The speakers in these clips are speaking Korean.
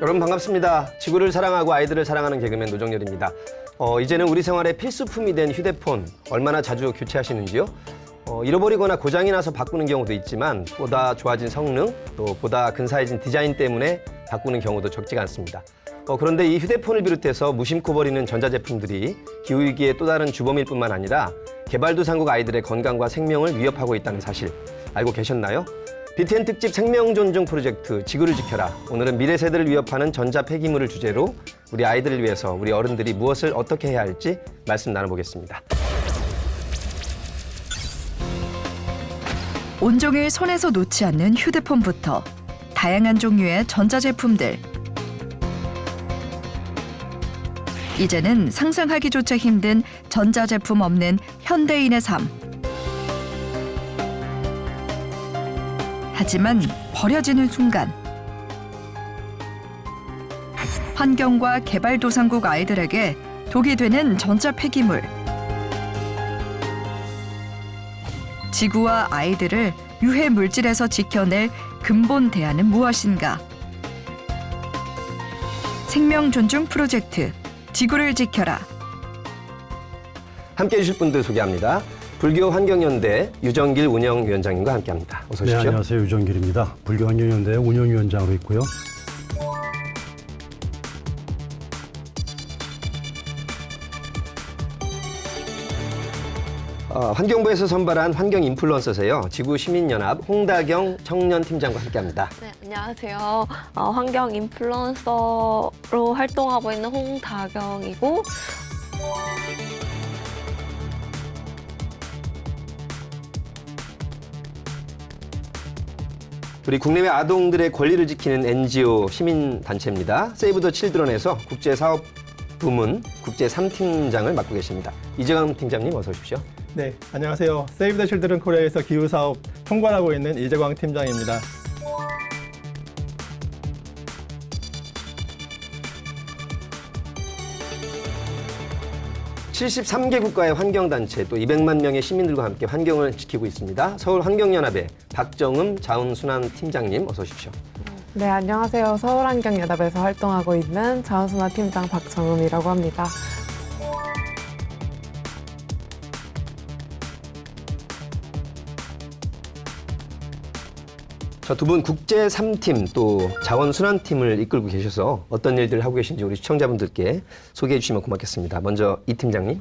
여러분 반갑습니다. 지구를 사랑하고 아이들을 사랑하는 개그맨 노정열입니다. 이제는 우리 생활의 필수품이 된 휴대폰 얼마나 자주 교체하시는지요? 잃어버리거나 고장이 나서 바꾸는 경우도 있지만 보다 좋아진 성능, 또 보다 근사해진 디자인 때문에 바꾸는 경우도 적지가 않습니다. 그런데 이 휴대폰을 비롯해서 무심코 버리는 전자제품들이 기후위기의 또 다른 주범일 뿐만 아니라 개발도상국 아이들의 건강과 생명을 위협하고 있다는 사실 알고 계셨나요? BTN 특집 생명존중 프로젝트 지구를 지켜라. 오늘은 미래 세대를 위협하는 전자 폐기물을 주제로 우리 아이들을 위해서 우리 어른들이 무엇을 어떻게 해야 할지 말씀 나눠보겠습니다. 온종일 손에서 놓지 않는 휴대폰부터 다양한 종류의 전자제품들. 이제는 상상하기조차 힘든 전자제품 없는 현대인의 삶. 하지만 버려지는 순간 환경과 개발도상국 아이들에게 독이 되는 전자 폐기물. 지구와 아이들을 유해 물질에서 지켜낼 근본 대안은 무엇인가? 생명 존중 프로젝트 지구를 지켜라. 함께해 주실 분들 소개합니다. 불교 환경연대 유정길 운영위원장님과 함께합니다. 어서 오십시오. 네, 안녕하세요. 유정길입니다. 불교 환경연대 운영위원장으로 있고요. 환경부에서 선발한 환경 인플루언서세요. 지구시민연합 홍다경 청년팀장과 함께합니다. 네, 안녕하세요. 환경 인플루언서로 활동하고 있는 홍다경이고 우리 국내외 아동들의 권리를 지키는 NGO 시민단체입니다. 세이브 더 칠드런에서 국제사업 부문 국제 3팀장을 맡고 계십니다. 이재광 팀장님 어서 오십시오. 네, 안녕하세요. 세이브 더 칠드런 코리아에서 기후사업 총괄하고 있는 이재광 팀장입니다. (73개) 국가의 환경단체 또 200만 명의 시민들과 함께 환경을 지키고 있습니다. 서울환경연합의 박정음 자원순환팀장님 어서 오십시오. 네, 안녕하세요. 서울환경연합에서 활동하고 있는 자원순환팀장 박정음이라고 합니다. 자, 두 분 국제 3팀 또 자원순환팀을 이끌고 계셔서 어떤 일들을 하고 계신지 우리 시청자분들께 소개해 주시면 고맙겠습니다. 먼저 이 팀장님.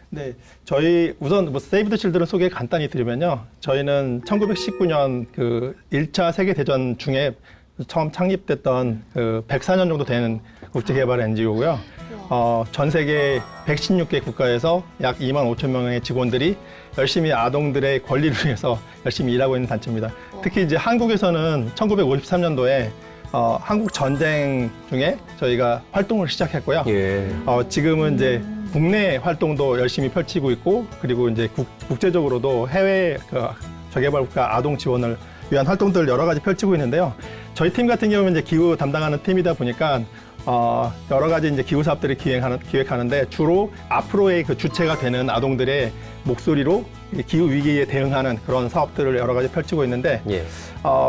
네, 저희 우선 세이브 더 칠드런 소개 간단히 드리면요. 저희는 1919년 그 1차 세계대전 중에 처음 창립됐던 그 104년 정도 되는 국제개발 NGO고요. 전 세계 116개 국가에서 약 2만 5천 명의 직원들이 열심히 아동들의 권리를 위해서 열심히 일하고 있는 단체입니다. 특히 이제 한국에서는 1953년도에 한국 전쟁 중에 저희가 활동을 시작했고요. 예. 지금은 이제 국내 활동도 열심히 펼치고 있고, 그리고 이제 국제적으로도 해외 저개발국가 아동 지원을 위한 활동들을 여러 가지 펼치고 있는데요. 저희 팀 같은 경우는 이제 기후 담당하는 팀이다 보니까 여러 가지 이제 기후 사업들을 기획하는데 주로 앞으로의 그 주체가 되는 아동들의 목소리로 기후 위기에 대응하는 그런 사업들을 여러 가지 펼치고 있는데 예.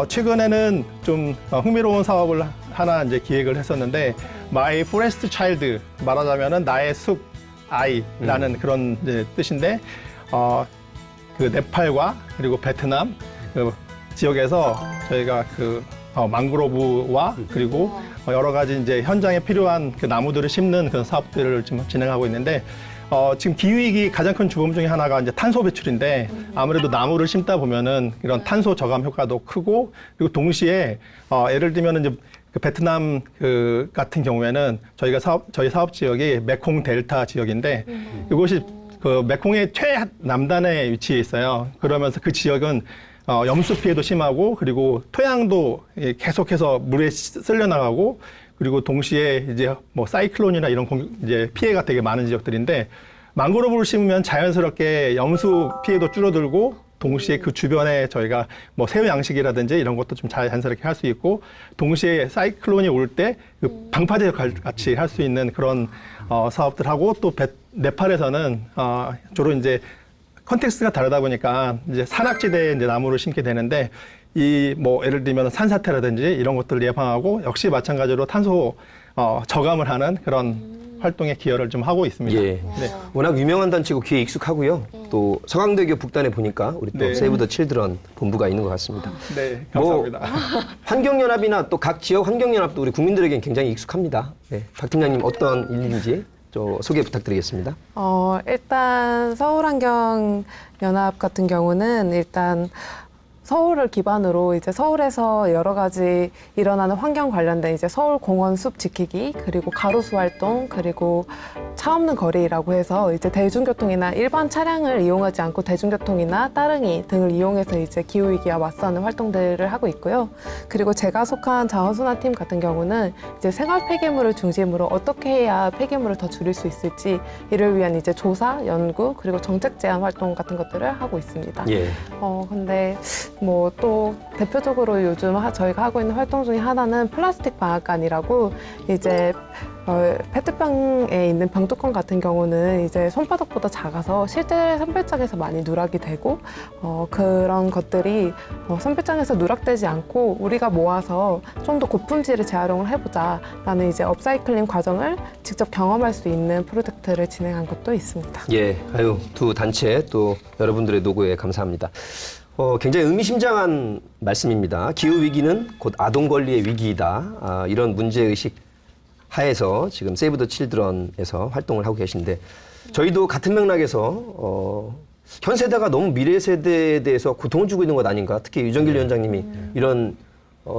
최근에는 좀 흥미로운 사업을 하나 이제 기획을 했었는데 My Forest Child, 말하자면은 나의 숲 아이라는 그런 이제 뜻인데 그 네팔과 그리고 베트남 그 지역에서 저희가 그 망그로브와 그리고 여러 가지 이제 현장에 필요한 그 나무들을 심는 그런 사업들을 지금 진행하고 있는데 지금 기후위기 가장 큰 주범 중에 하나가 이제 탄소 배출인데 아무래도 나무를 심다 보면은 이런 탄소 저감 효과도 크고 그리고 동시에 예를 들면은 이제 그 베트남 그 같은 경우에는 저희 사업 지역이 메콩 델타 지역인데 이곳이 그 메콩의 최남단에 위치해 있어요. 그러면서 그 지역은 염수 피해도 심하고 그리고 토양도 계속해서 물에 쓸려 나가고 그리고 동시에 이제 뭐 사이클론이나 이런 이제 피해가 되게 많은 지역들인데 망그로브를 심으면 자연스럽게 염수 피해도 줄어들고 동시에 그 주변에 저희가 뭐 새우 양식이라든지 이런 것도 좀 자연스럽게 할 수 있고 동시에 사이클론이 올 때 그 방파제 같이 할 수 있는 그런 사업들하고 또 네팔에서는 주로 이제 컨텍스트가 다르다 보니까 이제 산악지대에 이제 나무를 심게 되는데 이 뭐 예를 들면 산사태라든지 이런 것들을 예방하고 역시 마찬가지로 탄소 저감을 하는 그런 활동에 기여를 좀 하고 있습니다. 예. 네. 워낙 유명한 단체고 귀에 익숙하고요. 또 서강대교 북단에 보니까 우리 또 네. 세이브 더 칠드런 본부가 있는 것 같습니다. 네, 뭐, 감사합니다. 환경연합이나 또 각 지역 환경연합도 우리 국민들에겐 굉장히 익숙합니다. 네. 박 팀장님 어떤 일인지 소개 부탁드리겠습니다. 일단 서울환경연합 같은 경우는 일단 서울을 기반으로 이제 서울에서 여러 가지 일어나는 환경 관련된 이제 서울 공원 숲 지키기 그리고 가로수 활동 그리고 차 없는 거리라고 해서 이제 대중교통이나 일반 차량을 이용하지 않고 대중교통이나 따릉이 등을 이용해서 이제 기후 위기와 맞서는 활동들을 하고 있고요. 그리고 제가 속한 자원순환팀 같은 경우는 이제 생활 폐기물을 중심으로 어떻게 해야 폐기물을 더 줄일 수 있을지 이를 위한 이제 조사, 연구 그리고 정책 제안 활동 같은 것들을 하고 있습니다. 예. 근데 뭐 또 대표적으로 요즘 저희가 하고 있는 활동 중에 하나는 플라스틱 방앗간이라고 이제 페트병에 있는 병뚜껑 같은 경우는 이제 손바닥보다 작아서 실제 선별장에서 많이 누락이 되고 그런 것들이 선별장에서 누락되지 않고 우리가 모아서 좀 더 고품질을 재활용을 해보자라는 이제 업사이클링 과정을 직접 경험할 수 있는 프로젝트를 진행한 것도 있습니다. 예. 아유, 두 단체 또 여러분들의 노고에 감사합니다. 굉장히 의미심장한 말씀입니다. 기후위기는 곧 아동 권리의 위기이다. 이런 문제의식 하에서 지금 세이브 더 칠드런에서 활동을 하고 계신데 저희도 같은 맥락에서 현 세대가 너무 미래 세대에 대해서 고통을 주고 있는 것 아닌가. 특히 유정길 위원장님이 이런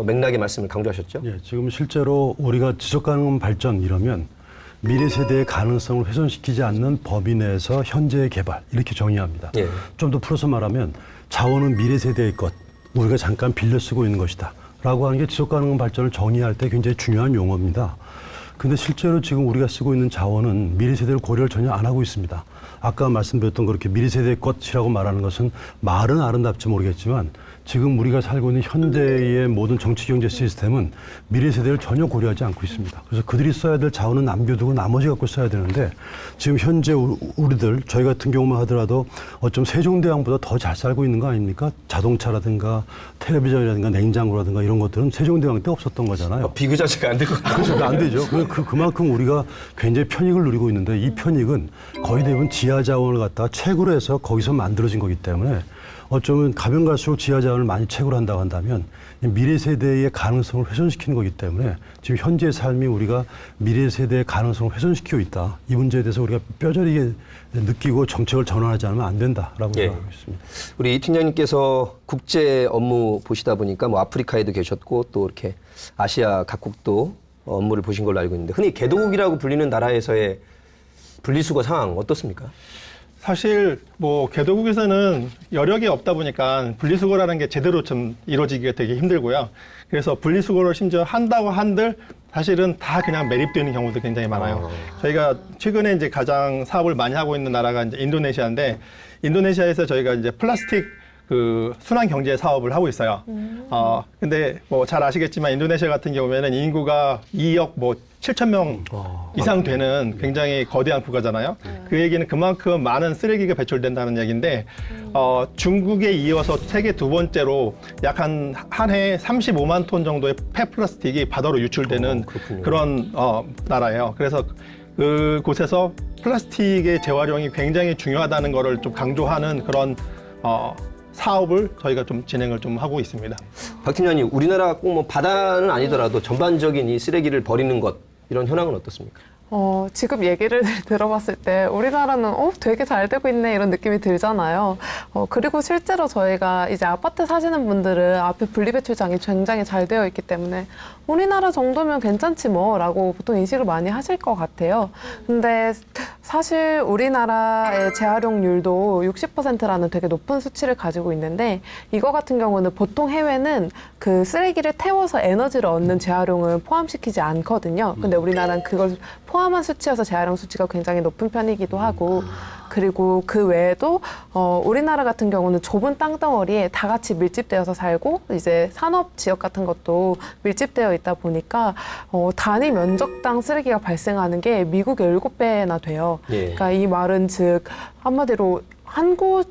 맥락의 말씀을 강조하셨죠. 예, 지금 실제로 우리가 지속가능 발전 이러면 미래 세대의 가능성을 훼손시키지 않는 범위 내에서 현재의 개발 이렇게 정의합니다. 예. 좀 더 풀어서 말하면 자원은 미래 세대의 것, 우리가 잠깐 빌려 쓰고 있는 것이다 라고 하는 게 지속가능 발전을 정의할 때 굉장히 중요한 용어입니다. 근데 실제로 지금 우리가 쓰고 있는 자원은 미래 세대를 고려를 전혀 안 하고 있습니다. 아까 말씀드렸던 그렇게 미래 세대의 것이라고 말하는 것은 말은 아름답지 모르겠지만 지금 우리가 살고 있는 현대의 모든 정치 경제 시스템은 미래 세대를 전혀 고려하지 않고 있습니다. 그래서 그들이 써야 될 자원은 남겨두고 나머지 갖고 써야 되는데 지금 현재 우리들 저희 같은 경우만 하더라도 어쩜 세종대왕보다 더 잘 살고 있는 거 아닙니까? 자동차라든가 텔레비전이라든가 냉장고라든가 이런 것들은 세종대왕 때 없었던 거잖아요. 비교 자체가 안 될 것 같아요. 그렇죠. 안 되죠. 그만큼 우리가 굉장히 편익을 누리고 있는데 이 편익은 거의 대부분 지하 자원을 갖다가 채굴 해서 거기서 만들어진 거기 때문에 어쩌면 가면 갈수록 지하 자원을 많이 채굴한다고 한다면 미래 세대의 가능성을 훼손시키는 거기 때문에 지금 현재의 삶이 우리가 미래 세대의 가능성을 훼손시키고 있다. 이 문제에 대해서 우리가 뼈저리게 느끼고 정책을 전환하지 않으면 안 된다라고 예. 생각하고 있습니다. 우리 이 팀장님께서 국제 업무 보시다 보니까 뭐 아프리카에도 계셨고 또 이렇게 아시아 각국도 업무를 보신 걸로 알고 있는데 흔히 개도국이라고 불리는 나라에서의 분리수거 상황 어떻습니까? 사실 뭐 개도국에서는 여력이 없다 보니까 분리수거라는 게 제대로 좀 이루어지기가 되게 힘들고요. 그래서 분리수거를 심지어 한다고 한들 사실은 다 그냥 매립되는 경우도 굉장히 많아요. 저희가 최근에 이제 가장 사업을 많이 하고 있는 나라가 이제 인도네시아인데 인도네시아에서 저희가 이제 플라스틱 그 순환 경제 사업을 하고 있어요. 근데 뭐 잘 아시겠지만 인도네시아 같은 경우에는 인구가 2억 뭐 7천 명 이상 되는 굉장히 거대한 국가잖아요. 그 얘기는 그만큼 많은 쓰레기가 배출된다는 얘기인데 중국에 이어서 세계 두 번째로 약 한 해 35만 톤 정도의 폐플라스틱이 바다로 유출되는 그런 나라예요. 그래서 그곳에서 플라스틱의 재활용이 굉장히 중요하다는 거를 좀 강조하는 그런 사업을 저희가 좀 진행을 좀 하고 있습니다. 박 팀장님, 우리나라 꼭 뭐 바다는 아니더라도 전반적인 이 쓰레기를 버리는 것 이런 현황은 어떻습니까? 지금 얘기를 들어봤을 때 우리나라는 되게 잘 되고 있네 이런 느낌이 들잖아요. 그리고 실제로 저희가 이제 아파트 사시는 분들은 앞에 분리배출장이 굉장히 잘 되어 있기 때문에 우리나라 정도면 괜찮지 뭐 라고 보통 인식을 많이 하실 것 같아요. 근데 사실 우리나라의 재활용률도 60%라는 되게 높은 수치를 가지고 있는데 이거 같은 경우는 보통 해외는 그 쓰레기를 태워서 에너지를 얻는 재활용을 포함시키지 않거든요. 근데 우리나라는 그걸 포함한 수치여서 재활용 수치가 굉장히 높은 편이기도 하고 그리고 그 외에도 우리나라 같은 경우는 좁은 땅덩어리에 다 같이 밀집되어서 살고 이제 산업 지역 같은 것도 밀집되어 있다 보니까 단위 면적당 쓰레기가 발생하는 게 미국의 7배나 돼요. 예. 그러니까 이 말은 즉 한마디로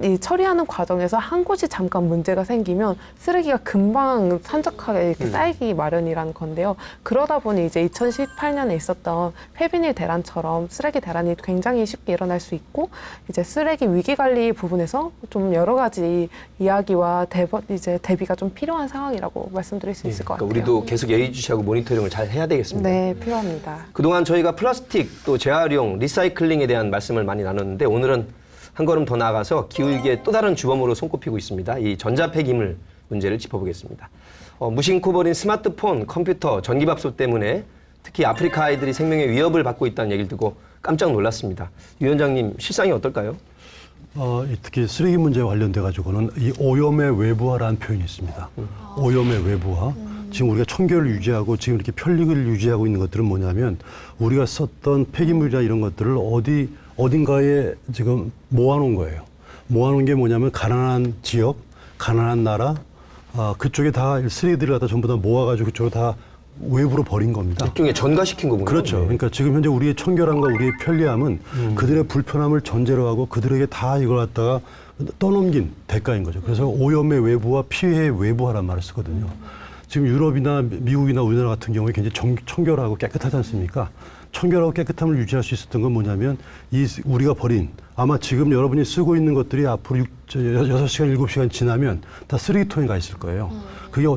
이 처리하는 과정에서 한 곳이 잠깐 문제가 생기면 쓰레기가 금방 산적하게 이렇게 쌓이기 마련이라는 건데요. 그러다 보니 이제 2018년에 있었던 폐비닐 대란처럼 쓰레기 대란이 굉장히 쉽게 일어날 수 있고, 이제 쓰레기 위기 관리 부분에서 좀 여러 가지 이야기와 이제 대비가 좀 필요한 상황이라고 말씀드릴 수 있을 것 같아요. 우리도 계속 예의주시하고 모니터링을 잘 해야 되겠습니다. 네, 필요합니다. 그동안 저희가 플라스틱 또 재활용, 리사이클링에 대한 말씀을 많이 나눴는데 오늘은 한 걸음 더 나아가서 기울기의 또 다른 주범으로 손꼽히고 있습니다. 이 전자폐기물 문제를 짚어보겠습니다. 무심코 버린 스마트폰, 컴퓨터, 전기밥솥 때문에 특히 아프리카 아이들이 생명의 위협을 받고 있다는 얘기를 듣고 깜짝 놀랐습니다. 유 원장님, 실상이 어떨까요? 특히 쓰레기 문제와 관련돼 가지고는 이 오염의 외부화라는 표현이 있습니다. 오염의 외부화. 지금 우리가 청결을 유지하고 지금 이렇게 편리를 유지하고 있는 것들은 뭐냐면 우리가 썼던 폐기물이나 이런 것들을 어딘가에 지금 모아놓은 거예요. 모아놓은 게 뭐냐면 가난한 지역, 가난한 나라, 그쪽에 다 쓰레기들을 갖다 전부 다 모아가지고 그쪽으로 다 외부로 버린 겁니다. 일종의 전가시킨 거군요. 그렇죠. 네. 그러니까 지금 현재 우리의 청결함과 우리의 편리함은 그들의 불편함을 전제로 하고 그들에게 다 이걸 갖다가 떠넘긴 대가인 거죠. 그래서 오염의 외부와 피해의 외부화란 말을 쓰거든요. 지금 유럽이나 미국이나 우리나라 같은 경우에 굉장히 청결하고 깨끗하지 않습니까? 청결하고 깨끗함을 유지할 수 있었던 건 뭐냐면 우리가 버린 아마 지금 여러분이 쓰고 있는 것들이 앞으로 6시간, 7시간 지나면 다 쓰레기통에 가 있을 거예요. 그게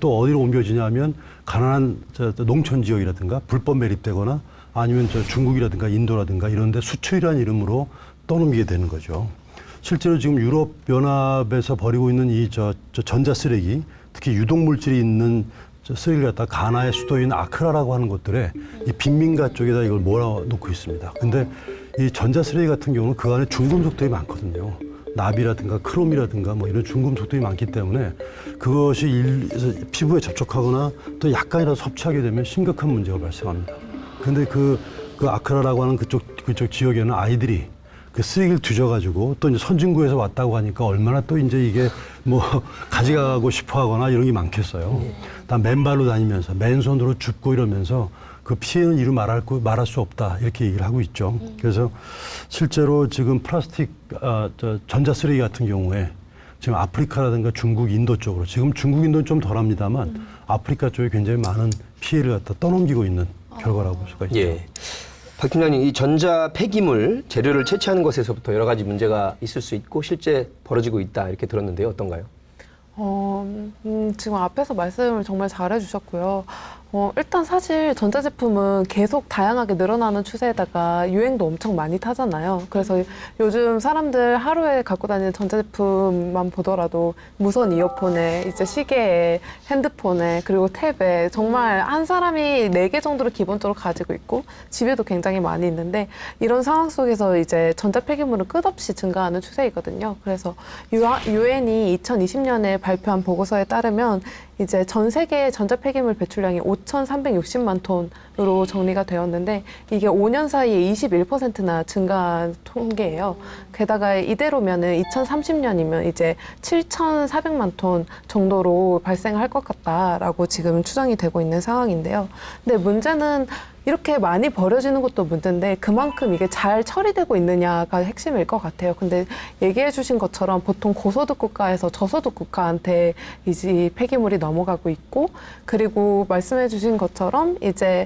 또 어디로 옮겨지냐면 가난한 농촌 지역이라든가 불법 매립되거나 아니면 중국이라든가 인도라든가 이런 데 수출이라는 이름으로 떠넘기게 되는 거죠. 실제로 지금 유럽연합에서 버리고 있는 이 전자 쓰레기, 특히 유독물질이 있는 쓰레기를 갖다 가나의 수도인 아크라라고 하는 곳들에 이 빈민가 쪽에다 이걸 몰아놓고 있습니다. 근데 이 전자 쓰레기 같은 경우는 그 안에 중금속들이 많거든요. 납이라든가 크롬이라든가 뭐 이런 중금속들이 많기 때문에 그것이 피부에 접촉하거나 또 약간이라도 섭취하게 되면 심각한 문제가 발생합니다. 근데 그 아크라라고 하는 그쪽 지역에는 아이들이 그 쓰레기를 뒤져가지고 또 이제 선진국에서 왔다고 하니까 얼마나 또 이제 이게 뭐 가져가고 싶어 하거나 이런 게 많겠어요. 다 맨발로 다니면서 맨손으로 줍고 이러면서 그 피해는 이루 말할 수 없다 이렇게 얘기를 하고 있죠. 그래서 실제로 지금 플라스틱 전자 쓰레기 같은 경우에 지금 아프리카라든가 중국, 인도 쪽으로 지금 중국, 인도는 좀 덜합니다만 아프리카 쪽에 굉장히 많은 피해를 갖다 떠넘기고 있는 결과라고 볼 수가 있죠. 예. 박 팀장님, 이 전자 폐기물 재료를 채취하는 것에서부터 여러 가지 문제가 있을 수 있고 실제 벌어지고 있다 이렇게 들었는데요. 어떤가요? 지금 앞에서 말씀을 정말 잘해주셨고요. 일단 사실 전자제품은 계속 다양하게 늘어나는 추세에다가 유행도 엄청 많이 타잖아요. 그래서 요즘 사람들 하루에 갖고 다니는 전자제품만 보더라도 무선 이어폰에 이제 시계에 핸드폰에 그리고 탭에 정말 한 사람이 4개 정도를 기본적으로 가지고 있고 집에도 굉장히 많이 있는데 이런 상황 속에서 이제 전자폐기물은 끝없이 증가하는 추세이거든요. 그래서 유엔이 2020년에 발표한 보고서에 따르면 이제 전 세계 전자폐기물 배출량이 5,360만 톤으로 정리가 되었는데 이게 5년 사이에 21%나 증가한 통계예요. 게다가 이대로면은 2030년이면 이제 7,400만 톤 정도로 발생할 것 같다라고 지금 추정이 되고 있는 상황인데요. 근데 문제는 이렇게 많이 버려지는 것도 문제인데 그만큼 이게 잘 처리되고 있느냐가 핵심일 것 같아요. 근데 얘기해 주신 것처럼 보통 고소득 국가에서 저소득 국가한테 이제 폐기물이 넘어가고 있고 그리고 말씀해 주신 것처럼 이제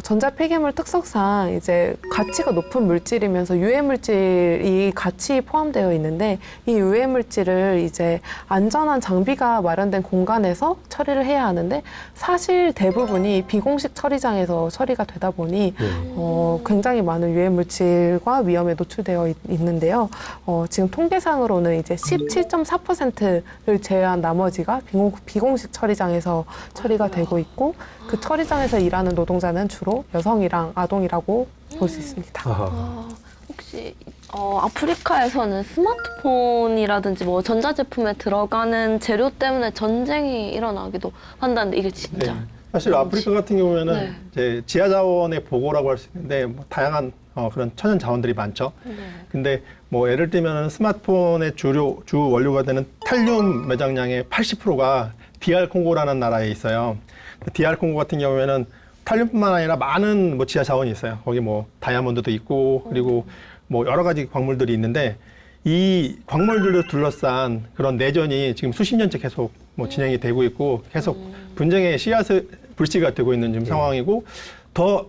전자 폐기물 특성상 이제 가치가 높은 물질이면서 유해 물질이 같이 포함되어 있는데 이 유해 물질을 이제 안전한 장비가 마련된 공간에서 처리를 해야 하는데 사실 대부분이 비공식 처리장에서 처리가 되다 보니 굉장히 많은 유해 물질과 위험에 노출되어 있는데요. 지금 통계상으로는 이제 17.4%를 제외한 나머지가 비공식 처리장에서 처리가 되고 있고 그 처리장에서 일하는 노동자는 주로 여성이랑 아동이라고 볼 수 있습니다. 혹시 아프리카에서는 스마트폰이라든지 뭐 전자제품에 들어가는 재료 때문에 전쟁이 일어나기도 한다는데 이게 진짜? 네. 사실 아프리카 같은 경우에는 네. 이제 지하자원의 보고라고 할 수 있는데 뭐 다양한 그런 천연 자원들이 많죠. 네. 근데 뭐 예를 들면 스마트폰의 주 원료가 되는 탈륨 매장량의 80%가 DR 콩고라는 나라에 있어요. DR 콩고 같은 경우에는 탈륨뿐만 아니라 많은 뭐 지하 자원이 있어요. 거기 뭐 다이아몬드도 있고 그리고 뭐 여러 가지 광물들이 있는데 이 광물들을 둘러싼 그런 내전이 지금 수십 년째 계속 뭐 진행이 되고 있고 계속 분쟁의 씨앗을 불씨가 되고 있는 지금 상황이고 더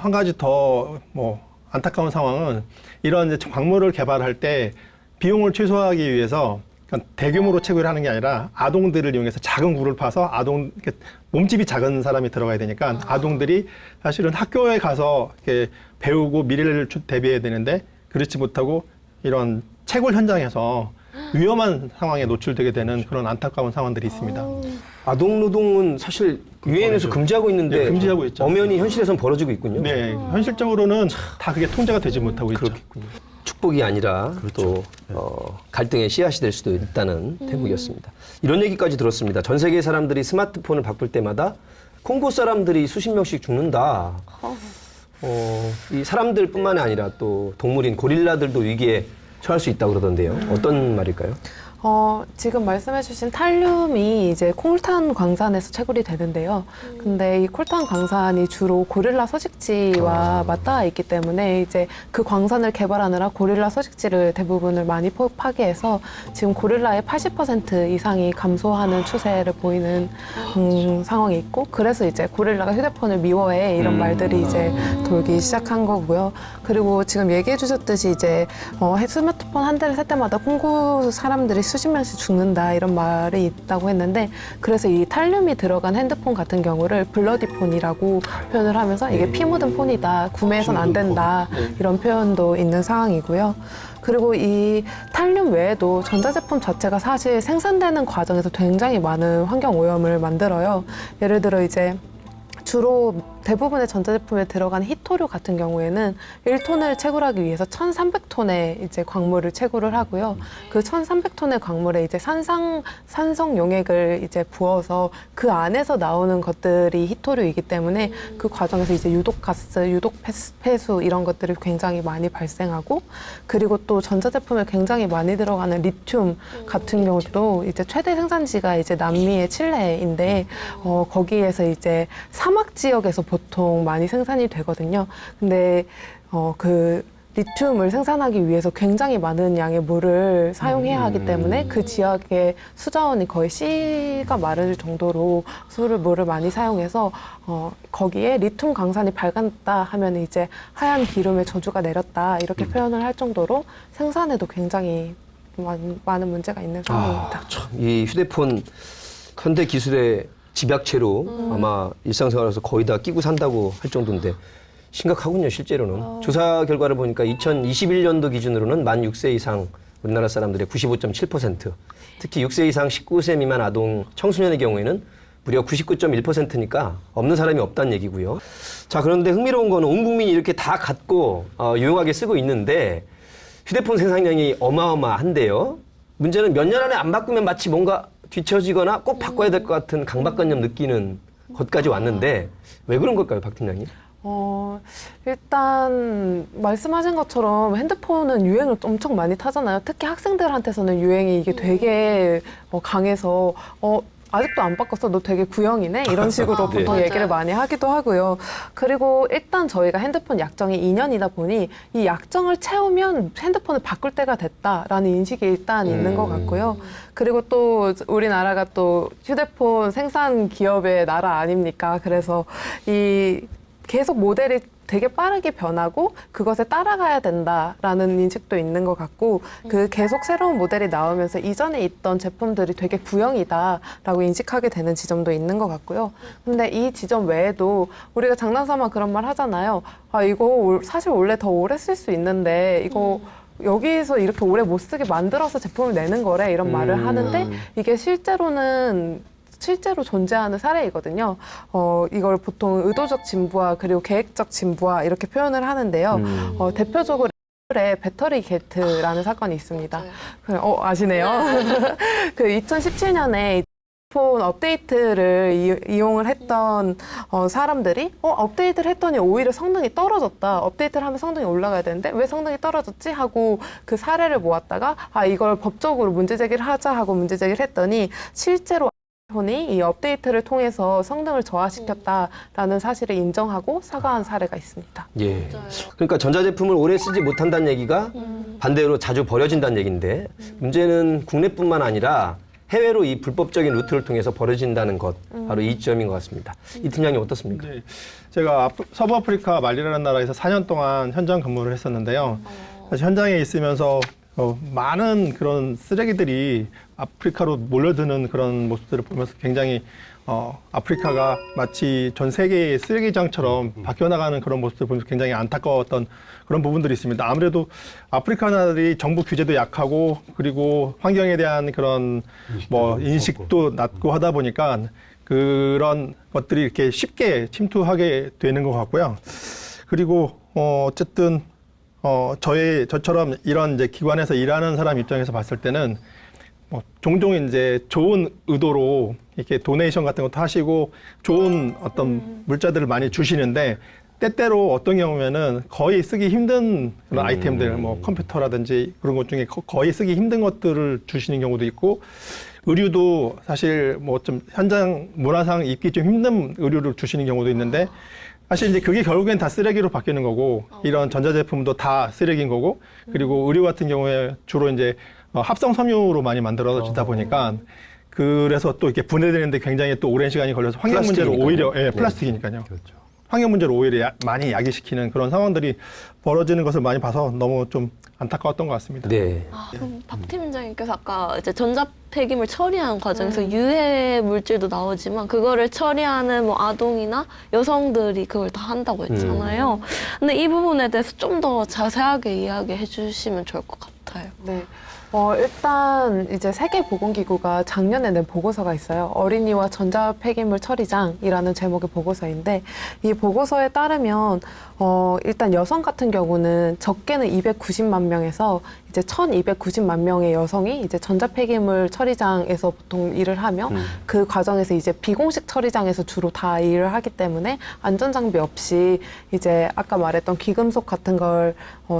한 가지 더 뭐 안타까운 상황은 이런 이제 광물을 개발할 때 비용을 최소화하기 위해서 그러니까 대규모로 채굴을 하는 게 아니라 아동들을 이용해서 작은 굴을 파서 이렇게 몸집이 작은 사람이 들어가야 되니까 아동들이 사실은 학교에 가서 이렇게 배우고 미래를 대비해야 되는데 그렇지 못하고 이런 채굴 현장에서 위험한 상황에 노출되게 되는 그런 안타까운 상황들이 있습니다. 아동 노동은 사실 유엔에서 금지하고 있는데 네, 금지하고 있죠. 엄연히 현실에선 벌어지고 있군요. 네, 현실적으로는 다 그게 통제가 되지 못하고 있죠. 그렇겠군요. 축복이 아니라 또 갈등의 씨앗이 될 수도 있다는 대목이었습니다. 이런 얘기까지 들었습니다. 전 세계 사람들이 스마트폰을 바꿀 때마다 콩고 사람들이 수십 명씩 죽는다. 이 사람들뿐만이 아니라 또 동물인 고릴라들도 위기에 처할 수 있다고 그러던데요. 어떤 말일까요? 지금 말씀해주신 탈륨이 이제 콜탄 광산에서 채굴이 되는데요. 근데 이 콜탄 광산이 주로 고릴라 서식지와 맞닿아 있기 때문에 이제 그 광산을 개발하느라 고릴라 서식지를 대부분을 많이 파괴해서 지금 고릴라의 80% 이상이 감소하는 추세를 보이는 상황이 있고 그래서 이제 고릴라가 휴대폰을 미워해 이런 말들이 이제 돌기 시작한 거고요. 그리고 지금 얘기해 주셨듯이 이제 스마트폰 한 대를 살 때마다 콩고 사람들이 수십 명씩 죽는다 이런 말이 있다고 했는데 그래서 이 탈륨이 들어간 핸드폰 같은 경우를 블러디폰이라고 표현을 하면서 이게 피 묻은 폰이다, 구매해선 안 된다 이런 표현도 있는 상황이고요. 그리고 이 탈륨 외에도 전자제품 자체가 사실 생산되는 과정에서 굉장히 많은 환경 오염을 만들어요. 예를 들어 이제 주로 대부분의 전자제품에 들어간 히토류 같은 경우에는 1톤을 채굴하기 위해서 1,300톤의 이제 광물을 채굴을 하고요. 그 1,300톤의 광물에 이제 산성 용액을 이제 부어서 그 안에서 나오는 것들이 히토류이기 때문에 그 과정에서 이제 유독가스, 유독폐수 이런 것들이 굉장히 많이 발생하고 그리고 또 전자제품에 굉장히 많이 들어가는 리튬 같은 경우도 이제 최대 생산지가 이제 남미의 칠레인데 거기에서 이제 사막 지역에서 보통 많이 생산이 되거든요. 근데 그 리튬을 생산하기 위해서 굉장히 많은 양의 물을 사용해야 하기 때문에 그 지역의 수자원이 거의 씨가 마를 정도로 물을 많이 사용해서 거기에 리튬 강산이 발간됐다 하면 이제 하얀 기름의 저주가 내렸다 이렇게 표현을 할 정도로 생산에도 굉장히 많은 문제가 있는 상황입니다. 이 휴대폰 현대 기술의 집약체로 아마 일상생활에서 거의 다 끼고 산다고 할 정도인데 심각하군요, 실제로는. 조사 결과를 보니까 2021년도 기준으로는 만 6세 이상 우리나라 사람들의 95.7%, 특히 6세 이상 19세 미만 아동 청소년의 경우에는 무려 99.1%니까 없는 사람이 없다는 얘기고요. 자, 그런데 흥미로운 거는 온 국민이 이렇게 다 갖고 유용하게 쓰고 있는데 휴대폰 생산량이 어마어마한데요. 문제는 몇 년 안에 안 바꾸면 마치 뭔가 뒤처지거나 꼭 바꿔야 될 것 같은 강박관념 느끼는 것까지 왔는데 왜 그런 걸까요, 박 팀장님? 일단 말씀하신 것처럼 핸드폰은 유행을 엄청 많이 타잖아요. 특히 학생들한테서는 유행이 이게 되게 강해서 아직도 안 바꿨어? 너 되게 구형이네? 이런 식으로 보통 네. 얘기를 많이 하기도 하고요. 그리고 일단 저희가 핸드폰 약정이 2년이다 보니 이 약정을 채우면 핸드폰을 바꿀 때가 됐다라는 인식이 일단 있는 것 같고요. 그리고 또 우리나라가 또 휴대폰 생산 기업의 나라 아닙니까? 그래서 이 계속 모델이 되게 빠르게 변하고 그것에 따라가야 된다라는 인식도 있는 것 같고 그 계속 새로운 모델이 나오면서 이전에 있던 제품들이 되게 구형이다라고 인식하게 되는 지점도 있는 것 같고요. 근데 이 지점 외에도 우리가 장난삼아 그런 말 하잖아요. 아, 이거 사실 원래 더 오래 쓸 수 있는데 이거 여기서 이렇게 오래 못 쓰게 만들어서 제품을 내는 거래 이런 말을 하는데 이게 실제로 존재하는 사례이거든요. 이걸 보통 의도적 진부화 그리고 계획적 진부화 이렇게 표현을 하는데요. 대표적으로 배터리 게이트라는 사건이 있습니다. 아시네요. 그 2017년에 폰 업데이트를 이용을 했던 사람들이 업데이트를 했더니 오히려 성능이 떨어졌다. 업데이트를 하면 성능이 올라가야 되는데 왜 성능이 떨어졌지? 하고 그 사례를 모았다가 이걸 법적으로 문제 제기를 하자 하고 문제 제기를 했더니 실제로 폰이 이 업데이트를 통해서 성능을 저하시켰다라는 사실을 인정하고 사과한 사례가 있습니다. 예. 그러니까 전자제품을 오래 쓰지 못한다는 얘기가 반대로 자주 버려진다는 얘기인데 문제는 국내뿐만 아니라 해외로 이 불법적인 루트를 통해서 버려진다는 것, 바로 이 점인 것 같습니다. 이 팀장님 어떻습니까? 네, 제가 서부 아프리카 말리라는 나라에서 4년 동안 현장 근무를 했었는데요. 사실 현장에 있으면서 많은 그런 쓰레기들이 아프리카로 몰려드는 그런 모습들을 보면서 굉장히 아프리카가 마치 전 세계의 쓰레기장처럼 바뀌어나가는 그런 모습을 보면서 굉장히 안타까웠던 그런 부분들이 있습니다. 아무래도 아프리카 나라들이 정부 규제도 약하고 그리고 환경에 대한 그런 인식도 낮고 하다 보니까 그런 것들이 이렇게 쉽게 침투하게 되는 것 같고요. 그리고 어쨌든 저처럼 이런 이제 기관에서 일하는 사람 입장에서 봤을 때는 종종 이제 좋은 의도로 이렇게 도네이션 같은 것도 하시고 좋은 어떤 물자들을 많이 주시는데 때때로 어떤 경우면은 거의 쓰기 힘든 그런 아이템들, 컴퓨터라든지 그런 것 중에 거의 쓰기 힘든 것들을 주시는 경우도 있고 의류도 사실 좀 현장 문화상 입기 좀 힘든 의류를 주시는 경우도 있는데 사실 이제 그게 결국엔 다 쓰레기로 바뀌는 거고 이런 전자제품도 다 쓰레기인 거고 그리고 의류 같은 경우에 주로 이제 합성 섬유로 많이 만들어지다 보니까 그래서 또 이렇게 분해되는데 굉장히 또 오랜 시간이 걸려서 환경 문제로 오히려 플라스틱이니까요. 그렇죠. 환경 문제로 오히려 많이 야기시키는 그런 상황들이 벌어지는 것을 많이 봐서 너무 좀 안타까웠던 것 같습니다. 네. 그럼 박 팀장님께서 아까 이제 전자 폐기물 처리하는 과정에서 유해 물질도 나오지만 그거를 처리하는 아동이나 여성들이 그걸 다 한다고 했잖아요. 근데 이 부분에 대해서 좀 더 자세하게 이야기해 주시면 좋을 것 같아요. 네. 일단 이제 세계보건기구가 작년에 낸 보고서가 있어요. 어린이와 전자폐기물 처리장이라는 제목의 보고서인데 이 보고서에 따르면 일단 여성 같은 경우는 적게는 290만 명에서 이제 1,290만 명의 여성이 이제 전자폐기물 처리장에서 보통 일을 하며 그 과정에서 이제 비공식 처리장에서 주로 다 일을 하기 때문에 안전장비 없이 이제 아까 말했던 귀금속 같은 걸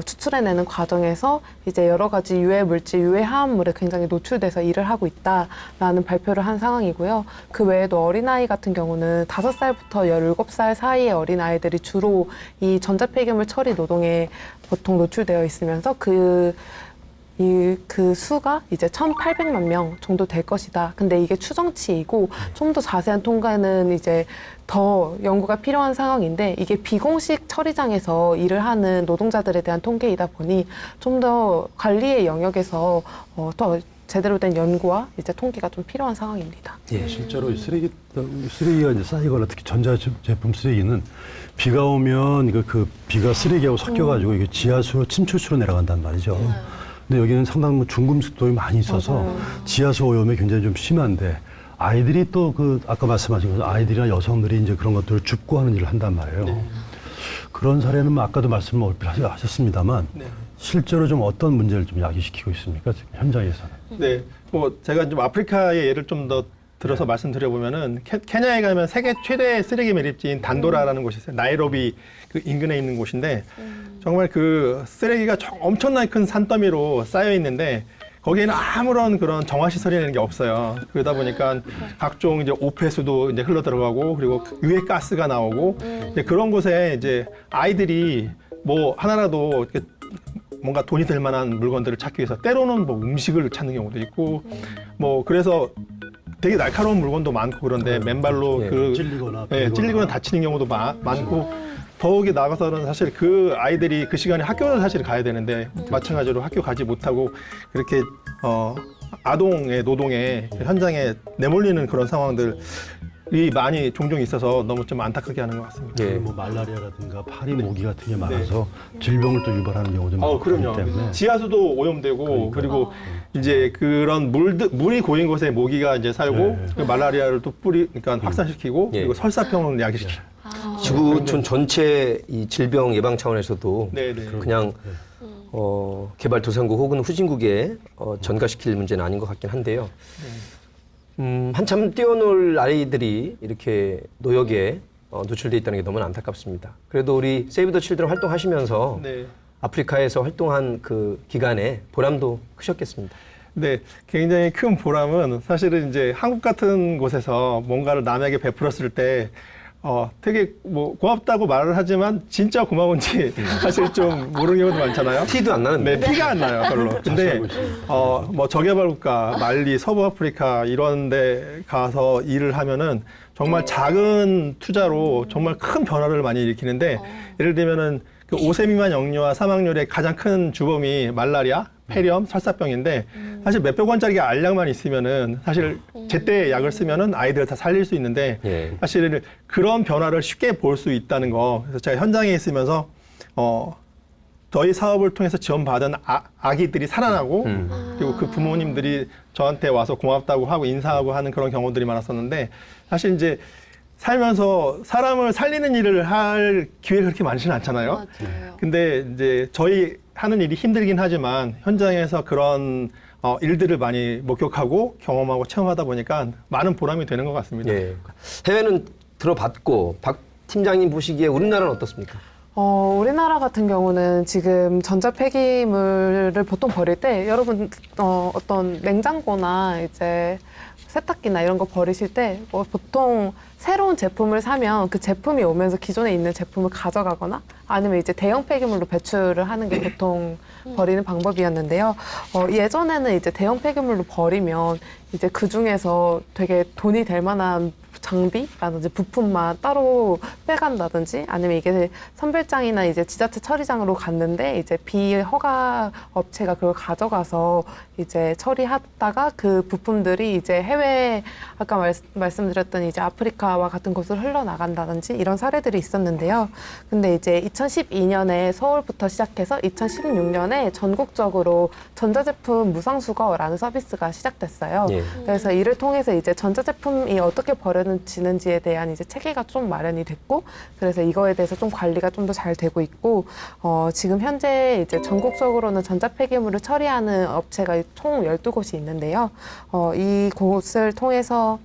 추출해내는 과정에서 이제 여러 가지 유해 물질, 유해 화합물에 굉장히 노출돼서 일을 하고 있다라는 발표를 한 상황이고요. 그 외에도 어린아이 같은 경우는 5살부터 17살 사이의 어린아이들이 주로 이 전자폐기물 처리 노동에 보통 노출되어 있으면서 그 수가 이제 1,800만 명 정도 될 것이다. 근데 이게 추정치이고 좀 더 자세한 통계는 이제 더 연구가 필요한 상황인데 이게 비공식 처리장에서 일을 하는 노동자들에 대한 통계이다 보니 좀 더 관리의 영역에서 더 제대로 된 연구와 이제 통계가 좀 필요한 상황입니다. 예, 실제로 쓰레기가 이제 쌓이거나 특히 전자제품 쓰레기는 비가 오면 그 비가 쓰레기하고 섞여가지고 이게 지하수로 침출수로 내려간단 말이죠. 근데 여기는 상당히 중금속도 많이 있어서 맞아요. 지하수 오염이 굉장히 좀 심한데 아이들이 또 아까 말씀하신 것처럼 아이들이나 여성들이 이제 그런 것들을 줍고 하는 일을 한단 말이에요. 그런 사례는 아까도 말씀을 얼핏 하셨습니다만 실제로 좀 어떤 문제를 좀 야기시키고 있습니까? 지금 현장에서는. 네, 제가 좀 아프리카의 예를 좀 더 들어서 말씀드려보면은 케냐에 가면 세계 최대 쓰레기 매립지인 단도라라는 곳이 있어요. 나이로비 그 인근에 있는 곳인데 정말 그 쓰레기가 엄청나게 큰 산더미로 쌓여 있는데 거기에는 아무런 그런 정화 시설이라는 게 없어요. 그러다 보니까 각종 이제 오폐수도 이제 흘러 들어가고 그리고 유해 가스가 나오고 이제 그런 곳에 이제 아이들이 하나라도 이렇게 뭔가 돈이 될 만한 물건들을 찾기 위해서 때로는 음식을 찾는 경우도 있고 그래서 되게 날카로운 물건도 많고 그런데 맨발로 찔리거나 다치는 경우도 많고 더욱이 나가서는 사실 그 아이들이 그 시간에 학교를 사실 가야 되는데 마찬가지로 학교 가지 못하고 그렇게 아동의 노동에 현장에 내몰리는 그런 상황들이 많이 종종 있어서 너무 좀 안타깝게 하는 것 같습니다. 예. 말라리아라든가 파리 모기 같은 게 많아서 질병을 또 유발하는 경우도 많기 그럼요. 때문에 지하수도 오염되고 그리고 이제 그런 물이 고인 곳에 모기가 이제 살고 그 말라리아를 또 그러니까 확산시키고 그리고 설사병을 야기시키고. 지구촌 전체 이 질병 예방 차원에서도 그냥 개발도상국 혹은 후진국에 전가시킬 문제는 아닌 것 같긴 한데요. 한참 뛰어놀 아이들이 이렇게 노역에 노출돼 있다는 게 너무 안타깝습니다. 그래도 우리 세이브 더 칠드런 활동하시면서 아프리카에서 활동한 그 기간에 보람도 크셨겠습니다. 네, 굉장히 큰 보람은 사실은 이제 한국 같은 곳에서 뭔가를 남에게 베풀었을 때 되게 뭐 고맙다고 말을 하지만 진짜 고마운지 사실 좀 모르는 경우도 많잖아요. 티도 안 나는데. 네, 티가 안 나요, 별로. 근데 뭐 저개발국가, 말리, 서부 아프리카 이런 데 가서 일을 하면은 정말 작은 투자로 정말 큰 변화를 많이 일으키는데 예를 들면은 그 5세 미만 영유아 사망률의 가장 큰 주범이 말라리아, 폐렴, 설사병인데 사실 몇백 원짜리 알약만 있으면은 사실 제때 약을 쓰면은 아이들을 다 살릴 수 있는데 예. 사실 그런 변화를 쉽게 볼 수 있다는 거. 그래서 제가 현장에 있으면서 저희 사업을 통해서 지원받은 아기들이 살아나고 그리고 그 부모님들이 저한테 와서 고맙다고 하고 인사하고 하는 그런 경우들이 많았었는데 사실 이제 살면서 사람을 살리는 일을 할 기회가 그렇게 많지는 않잖아요. 맞아요. 근데 이제 저희 하는 일이 힘들긴 하지만 현장에서 그런 일들을 많이 목격하고 경험하고 체험하다 보니까 많은 보람이 되는 것 같습니다. 예. 해외는 들어봤고 박 팀장님 보시기에 우리나라는 어떻습니까? 우리나라 같은 경우는 지금 전자 폐기물을 보통 버릴 때 여러분 어떤 냉장고나 이제 세탁기나 이런 거 버리실 때 보통 새로운 제품을 사면 그 제품이 오면서 기존에 있는 제품을 가져가거나 아니면 이제 대형 폐기물로 배출을 하는 게 보통 버리는 방법이었는데요. 예전에는 이제 대형 폐기물로 버리면 이제 그 중에서 되게 돈이 될 만한 장비라든지 부품만 따로 빼간다든지 아니면 이게 선별장이나 이제 지자체 처리장으로 갔는데 이제 비허가 업체가 그걸 가져가서 이제 처리하다가 그 부품들이 이제 해외 아까 말씀드렸던 이제 아프리카와 같은 곳으로 흘러나간다든지 이런 사례들이 있었는데요. 근데 이제 2012년에 서울부터 시작해서 2016년에 전국적으로 전자제품 무상수거라는 서비스가 시작됐어요. 예. 그래서 이를 통해서 이제 전자제품이 어떻게 버려지는지에 대한 이제 체계가 좀 마련이 됐고, 그래서 이거에 대해서 좀 관리가 좀 더 잘 되고 있고, 지금 현재 이제 전국적으로는 전자폐기물을 처리하는 업체가 총 12곳이 있는데요. 이 곳을 통해서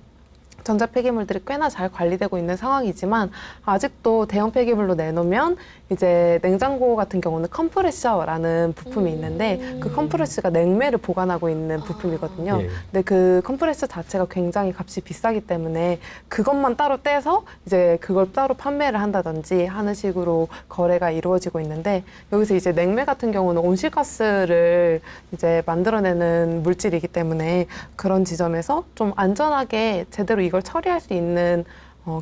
전자폐기물들이 꽤나 잘 관리되고 있는 상황이지만 아직도 대형 폐기물로 내놓으면 이제 냉장고 같은 경우는 컴프레셔라는 부품이 있는데 그 컴프레셔가 냉매를 보관하고 있는 부품이거든요. 예. 근데 그 컴프레셔 자체가 굉장히 값이 비싸기 때문에 그것만 따로 떼서 이제 그걸 따로 판매를 한다든지 하는 식으로 거래가 이루어지고 있는데, 여기서 이제 냉매 같은 경우는 온실가스를 이제 만들어내는 물질이기 때문에 그런 지점에서 좀 안전하게 제대로 이걸 처리할 수 있는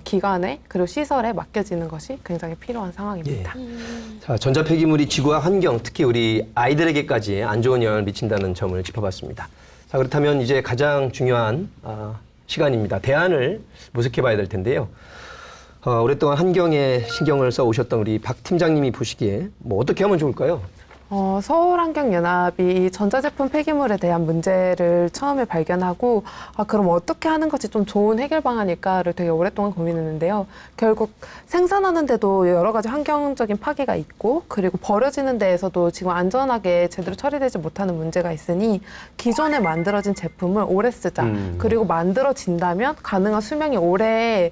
기관에 그리고 시설에 맡겨지는 것이 굉장히 필요한 상황입니다. 자, 전자폐기물이 지구와 환경, 특히 우리 아이들에게까지 안 좋은 영향을 미친다는 점을 짚어봤습니다. 자, 그렇다면 이제 가장 중요한 시간입니다. 대안을 모색해봐야 될 텐데요. 오랫동안 환경에 신경을 써오셨던 우리 박 팀장님이 보시기에 뭐 어떻게 하면 좋을까요? 서울환경연합이 전자제품 폐기물에 대한 문제를 처음에 발견하고 그럼 어떻게 하는 것이 좀 좋은 해결 방안일까를 되게 오랫동안 고민했는데요. 결국 생산하는 데도 여러 가지 환경적인 파괴가 있고 그리고 버려지는 데에서도 지금 안전하게 제대로 처리되지 못하는 문제가 있으니 기존에 만들어진 제품을 오래 쓰자. 그리고 만들어진다면 가능한 수명이 오래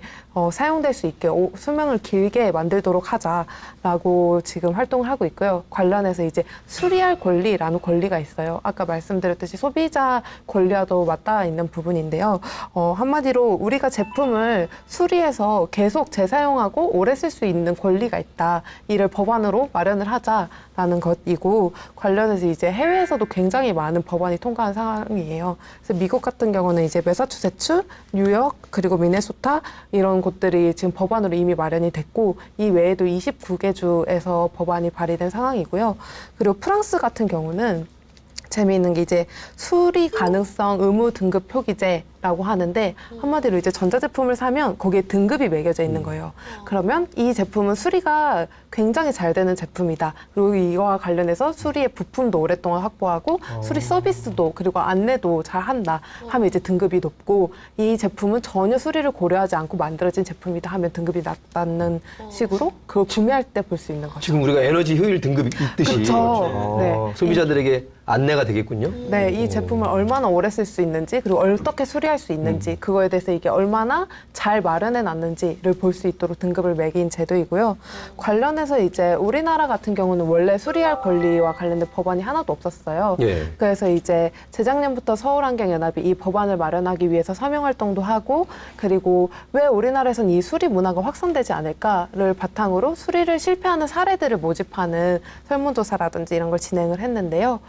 사용될 수 있게 수명을 길게 만들도록 하자라고 지금 활동을 하고 있고요. 관련해서 이제 수리할 권리라는 권리가 있어요. 아까 말씀드렸듯이 소비자 권리와도 맞닿아 있는 부분인데요. 한마디로 우리가 제품을 수리해서 계속 재사용하고 오래 쓸 수 있는 권리가 있다. 이를 법안으로 마련을 하자라는 것이고, 관련해서 이제 해외에서도 굉장히 많은 법안이 통과한 상황이에요. 그래서 미국 같은 경우는 이제 매사추세츠, 뉴욕, 그리고 미네소타 이런 곳들이 지금 법안으로 이미 마련이 됐고, 이 외에도 29개 주에서 법안이 발의된 상황이고요. 그리고 프랑스 같은 경우는 재미있는 게 이제 수리 가능성 의무 등급 표기제라고 하는데, 한마디로 이제 전자제품을 사면 거기에 등급이 매겨져 있는 거예요. 그러면 이 제품은 수리가 굉장히 잘 되는 제품이다. 그리고 이거와 관련해서 수리의 부품도 오랫동안 확보하고 수리 서비스도 그리고 안내도 잘 한다 하면 이제 등급이 높고, 이 제품은 전혀 수리를 고려하지 않고 만들어진 제품이다 하면 등급이 낮다는 식으로 그걸 구매할 때 볼 수 있는 거죠. 지금 우리가 에너지 효율 등급이 있듯이 그렇죠. 네. 소비자들에게 안내가 되겠군요. 네, 이 제품을 얼마나 오래 쓸 수 있는지 그리고 어떻게 수리할 수리할 수 있는지 그거에 대해서 이게 얼마나 잘 마련해 놨는지를 볼 수 있도록 등급을 매긴 제도이고요. 관련해서 이제 우리나라 같은 경우는 원래 수리할 권리와 관련된 법안이 하나도 없었어요. 예. 그래서 이제 재작년부터 서울환경연합이 이 법안을 마련하기 위해서 서명활동도 하고 그리고 왜 우리나라에선 이 수리 문화가 확산되지 않을까를 바탕으로 수리를 실패하는 사례들을 모집하는 설문조사라든지 이런 걸 진행을 했는데요.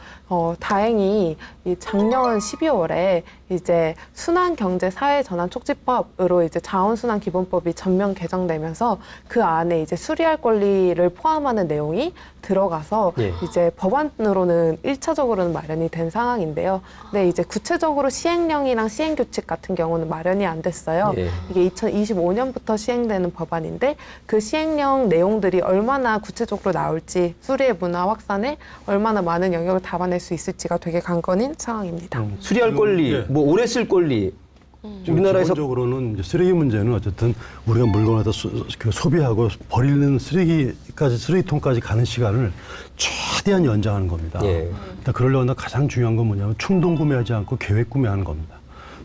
다행히 이 작년 12월에 이제 순환경제사회전환촉진법으로 이제 자원순환기본법이 전면 개정되면서 그 안에 이제 수리할 권리를 포함하는 내용이 들어가서 예. 이제 법안으로는 1차적으로는 마련이 된 상황인데요. 근데 이제 구체적으로 시행령이랑 시행규칙 같은 경우는 마련이 안 됐어요. 예. 이게 2025년부터 시행되는 법안인데 그 시행령 내용들이 얼마나 구체적으로 나올지 수리의 문화 확산에 얼마나 많은 영역을 담아낼 수 있을지가 되게 관건인 상황입니다. 수리할 권리, 예. 뭐 오래 쓸 권리. 우리나라에서 기본적으로는 이제 쓰레기 문제는 어쨌든 우리가 물건을 다 소비하고 버리는 쓰레기통까지 가는 시간을 최대한 연장하는 겁니다. 예. 일단 그러려면 가장 중요한 건 뭐냐면 충동 구매하지 않고 계획 구매하는 겁니다.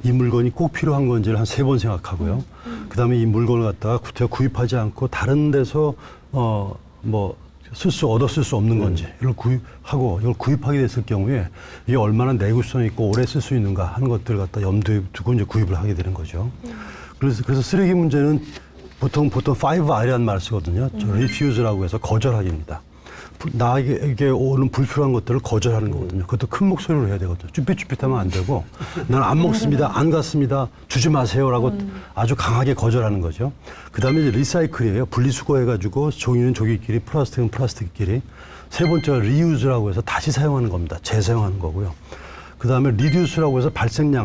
이 물건이 꼭 필요한 건지를 한 3번 생각하고요. 그다음에 이 물건을 갖다가 구입하지 않고 다른 데서 얻어 쓸 수 없는 건지 이걸 구입하게 됐을 경우에 이게 얼마나 내구성 있고 오래 쓸 수 있는가 하는 것들을 갖다 염두에 두고 이제 구입을 하게 되는 거죠. 그래서 쓰레기 문제는 보통 5R이라는 말을 쓰거든요. refuse라고 해서 거절하기입니다. 나에게 오는 불필요한 것들을 거절하는 거거든요. 그것도 큰 목소리로 해야 되거든요. 쭈삣쭈삣하면 안 되고 나는 안 먹습니다, 안 갔습니다, 주지 마세요라고 아주 강하게 거절하는 거죠. 그다음에 이제 리사이클이에요. 분리수거해가지고 종이는 종이끼리, 플라스틱은 플라스틱끼리. 세 번째가 리유즈라고 해서 다시 사용하는 겁니다. 재사용하는 거고요. 그다음에 리듀스라고 해서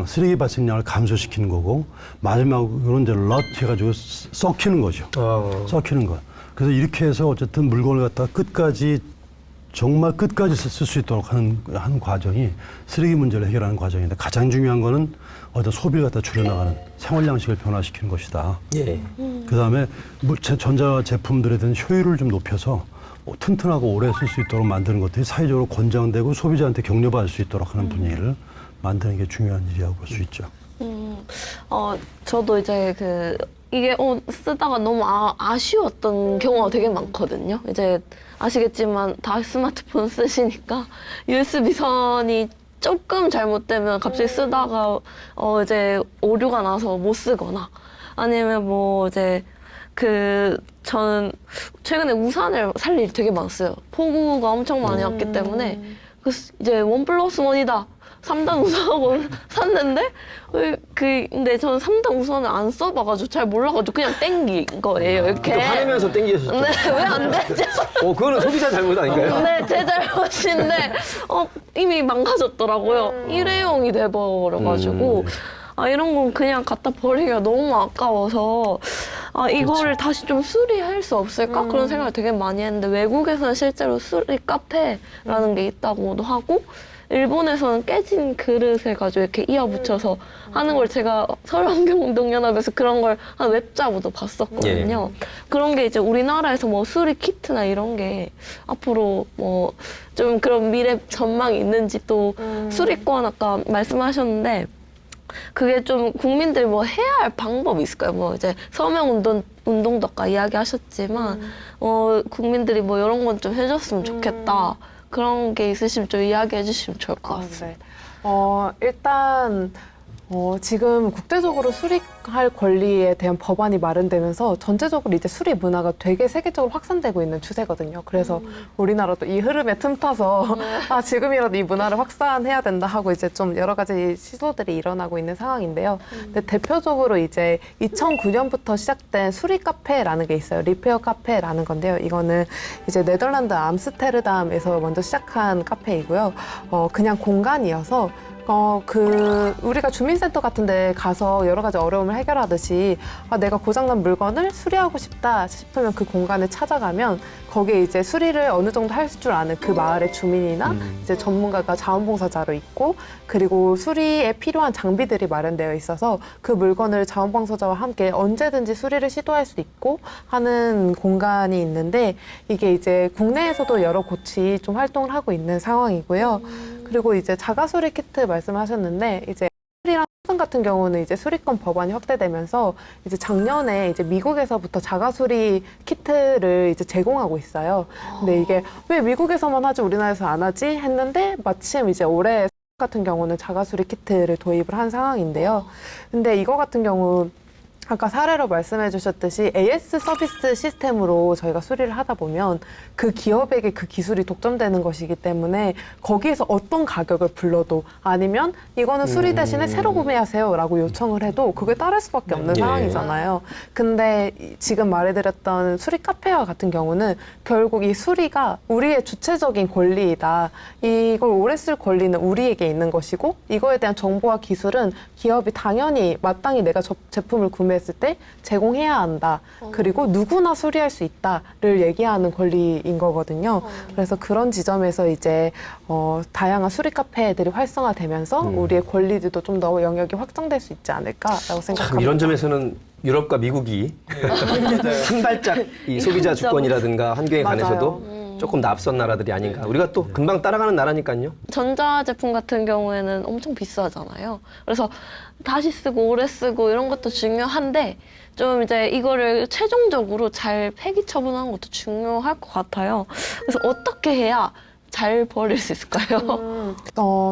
쓰레기 발생량을 감소시키는 거고 마지막으로 이제 럿 해가지고 썩히는 거죠. 썩히는 거. 그래서 이렇게 해서 어쨌든 물건을 갖다가 정말 끝까지 쓸 수 있도록 하는 과정이 쓰레기 문제를 해결하는 과정인데 가장 중요한 거는 어떤 소비를 갖다 줄여나가는 생활 양식을 변화시키는 것이다. 예. 그다음에 전자 제품들에 대한 효율을 좀 높여서 튼튼하고 오래 쓸 수 있도록 만드는 것들이 사회적으로 권장되고 소비자한테 격려받을 수 있도록 하는 분위기를 만드는 게 중요한 일이라고 볼 수 있죠. 저도 이제 이게 쓰다가 너무 아쉬웠던 경우가 되게 많거든요. 이제 아시겠지만 다 스마트폰 쓰시니까 USB 선이 조금 잘못되면 갑자기 쓰다가 이제 오류가 나서 못 쓰거나 아니면 뭐 이제 저는 최근에 우산을 살 일이 되게 많았어요. 폭우가 엄청 많이 왔기 때문에 이제 1+1이다. 3단 우산하고 샀는데 근데 저는 3단 우산을 안 써봐가지고 잘 몰라가지고 그냥 땡긴 거예요. 이렇게 또 화내면서 땡기셨죠? 네, 왜 안 되죠? 그거는 소비자 잘못 아닌가요? 네, 제 잘못인데 이미 망가졌더라고요. 일회용이 돼버려가지고 이런 건 그냥 갖다 버리기가 너무 아까워서 이거를 다시 좀 수리할 수 없을까? 그런 생각을 되게 많이 했는데 외국에서는 실제로 수리 카페라는 게 있다고도 하고 일본에서는 깨진 그릇을 가지고 이렇게 이어붙여서 하는 걸 제가 서울환경운동연합에서 그런 걸 한 웹자보도 봤었거든요. 그런 게 이제 우리나라에서 뭐 수리 키트나 이런 게 앞으로 뭐 좀 그런 미래 전망이 있는지 또 수리권 아까 말씀하셨는데 그게 좀 국민들 뭐 해야 할 방법이 있을까요? 뭐 이제 서명운동도 아까 이야기하셨지만 국민들이 뭐 이런 건 좀 해줬으면 좋겠다. 그런 게 있으시면 좀 이야기해 주시면 좋을 것 같습니다. 네. 일단 지금 국제적으로 수리할 권리에 대한 법안이 마련되면서 전체적으로 이제 수리 문화가 되게 세계적으로 확산되고 있는 추세거든요. 그래서 우리나라도 이 흐름에 틈타서 지금이라도 이 문화를 확산해야 된다 하고 이제 좀 여러 가지 시도들이 일어나고 있는 상황인데요. 근데 대표적으로 이제 2009년부터 시작된 수리 카페라는 게 있어요. 리페어 카페라는 건데요. 이거는 이제 네덜란드 암스테르담에서 먼저 시작한 카페이고요. 그냥 공간이어서 우리가 주민센터 같은 데 가서 여러 가지 어려움을 해결하듯이 내가 고장난 물건을 수리하고 싶다 싶으면 그 공간에 찾아가면 거기에 이제 수리를 어느 정도 할 줄 아는 그 마을의 주민이나 이제 전문가가 자원봉사자로 있고 그리고 수리에 필요한 장비들이 마련되어 있어서 그 물건을 자원봉사자와 함께 언제든지 수리를 시도할 수 있고 하는 공간이 있는데 이게 이제 국내에서도 여러 곳이 좀 활동을 하고 있는 상황이고요. 그리고 이제 자가수리 키트 말씀하셨는데 이제 같은 경우는 이제 수리권 법안이 확대되면서 이제 작년에 이제 미국에서부터 자가수리 키트를 이제 제공하고 있어요. 근데 이게 왜 미국에서만 하지 우리나라에서 안 하지 했는데 마침 이제 올해 같은 경우는 자가수리 키트를 도입을 한 상황인데요. 근데 이거 같은 경우 아까 사례로 말씀해 주셨듯이 AS 서비스 시스템으로 저희가 수리를 하다 보면 그 기업에게 그 기술이 독점되는 것이기 때문에 거기에서 어떤 가격을 불러도 아니면 이거는 수리 대신에 새로 구매하세요 라고 요청을 해도 그게 따를 수밖에 없는 예. 상황이잖아요. 근데 지금 말해드렸던 수리 카페와 같은 경우는 결국 이 수리가 우리의 주체적인 권리이다. 이걸 오래 쓸 권리는 우리에게 있는 것이고 이거에 대한 정보와 기술은 기업이 당연히 마땅히 내가 제품을 구매했을 때 제공해야 한다. 그리고 누구나 수리할 수 있다를 얘기하는 권리인 거거든요. 그래서 그런 지점에서 이제 다양한 수리 카페들이 활성화되면서 우리의 권리들도 좀 더 영역이 확장될 수 있지 않을까라고 생각합니다. 참 이런 점에서는 유럽과 미국이 한 발짝 이 소비자 주권이라든가 환경에 맞아요. 관해서도 조금 더 앞선 나라들이 아닌가. 우리가 또 금방 따라가는 나라니까요. 전자제품 같은 경우에는 엄청 비싸잖아요. 그래서 다시 쓰고 오래 쓰고 이런 것도 중요한데 좀 이제 이거를 최종적으로 잘 폐기 처분하는 것도 중요할 것 같아요. 그래서 어떻게 해야 잘 버릴 수 있을까요?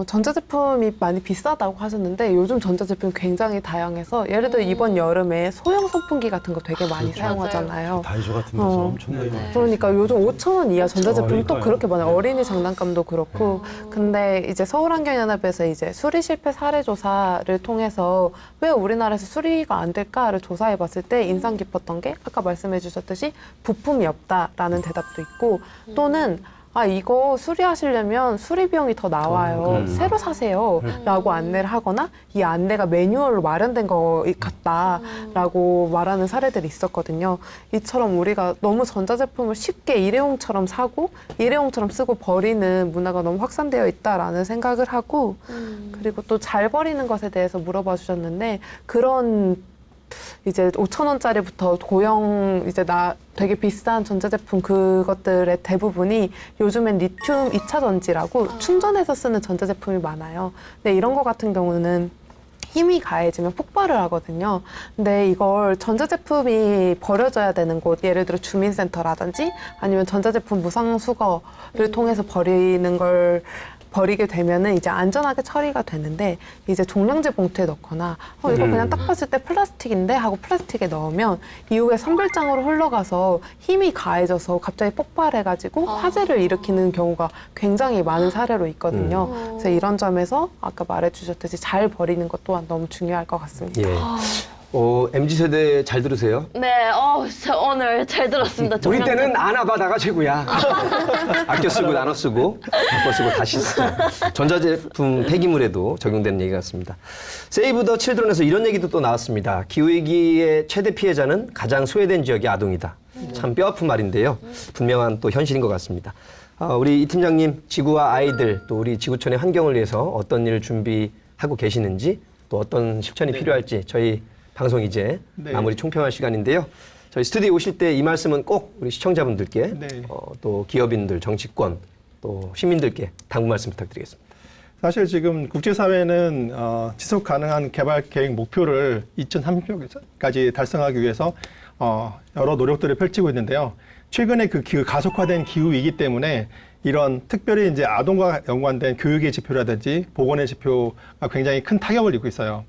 전자제품이 많이 비싸다고 하셨는데 요즘 전자제품 굉장히 다양해서 예를 들어 이번 여름에 소형 선풍기 같은 거 되게 많이 사용하잖아요. 다이소 같은 데서 엄청나게 많이. 그러니까 요즘 5천 원 이하 전자제품이 또 그러니까요. 그렇게 많아요. 어린이 장난감도 그렇고. 근데 이제 서울환경연합에서 이제 수리 실패 사례 조사를 통해서 왜 우리나라에서 수리가 안 될까를 조사해 봤을 때 인상 깊었던 게 아까 말씀해 주셨듯이 부품이 없다라는 대답도 있고 또는 이거 수리하시려면 수리 비용이 더 나와요. 새로 사세요. 라고 안내를 하거나 이 안내가 매뉴얼로 마련된 것 같다라고 말하는 사례들이 있었거든요. 이처럼 우리가 너무 전자제품을 쉽게 일회용처럼 사고 일회용처럼 쓰고 버리는 문화가 너무 확산되어 있다라는 생각을 하고 그리고 또 잘 버리는 것에 대해서 물어봐 주셨는데 그런 이제 5천 원짜리부터 고형 이제 되게 비싼 전자제품 그것들의 대부분이 요즘엔 리튬 2차 전지라고 충전해서 쓰는 전자제품이 많아요. 근데 이런 거 같은 경우는 힘이 가해지면 폭발을 하거든요. 근데 이걸 전자제품이 버려져야 되는 곳, 예를 들어 주민센터라든지 아니면 전자제품 무상수거를 통해서 버리게 되면은 이제 안전하게 처리가 되는데 이제 종량제 봉투에 넣거나 이거 그냥 딱 봤을 때 플라스틱인데 하고 플라스틱에 넣으면 이후에 선별장으로 흘러가서 힘이 가해져서 갑자기 폭발해가지고 화재를 일으키는 경우가 굉장히 많은 사례로 있거든요. 그래서 이런 점에서 아까 말해주셨듯이 잘 버리는 것 또한 너무 중요할 것 같습니다. 예. MZ세대 잘 들으세요? 네, 진짜 오늘 잘 들었습니다. 우리 때는 아나바다가 최고야. 아껴 쓰고 나눠 쓰고 바꿔 쓰고 다시 쓰고. 전자제품 폐기물에도 적용되는 얘기 같습니다. 세이브 더 칠드런에서 이런 얘기도 또 나왔습니다. 기후위기의 최대 피해자는 가장 소외된 지역의 아동이다. 참 뼈아픈 말인데요. 분명한 또 현실인 것 같습니다. 우리 이 팀장님, 지구와 아이들 또 우리 지구촌의 환경을 위해서 어떤 일을 준비하고 계시는지 또 어떤 실천이 필요할지 저희 방송 이제 마무리 총평할 시간인데요. 저희 스튜디오에 오실 때 이 말씀은 꼭 우리 시청자분들께 또 기업인들, 정치권, 또 시민들께 당부 말씀 부탁드리겠습니다. 사실 지금 국제사회는 지속 가능한 개발 계획 목표를 2030년까지 달성하기 위해서 여러 노력들을 펼치고 있는데요. 최근에 그 가속화된 기후 위기 때문에 이런 특별히 이제 아동과 연관된 교육의 지표라든지 보건의 지표가 굉장히 큰 타격을 입고 있어요.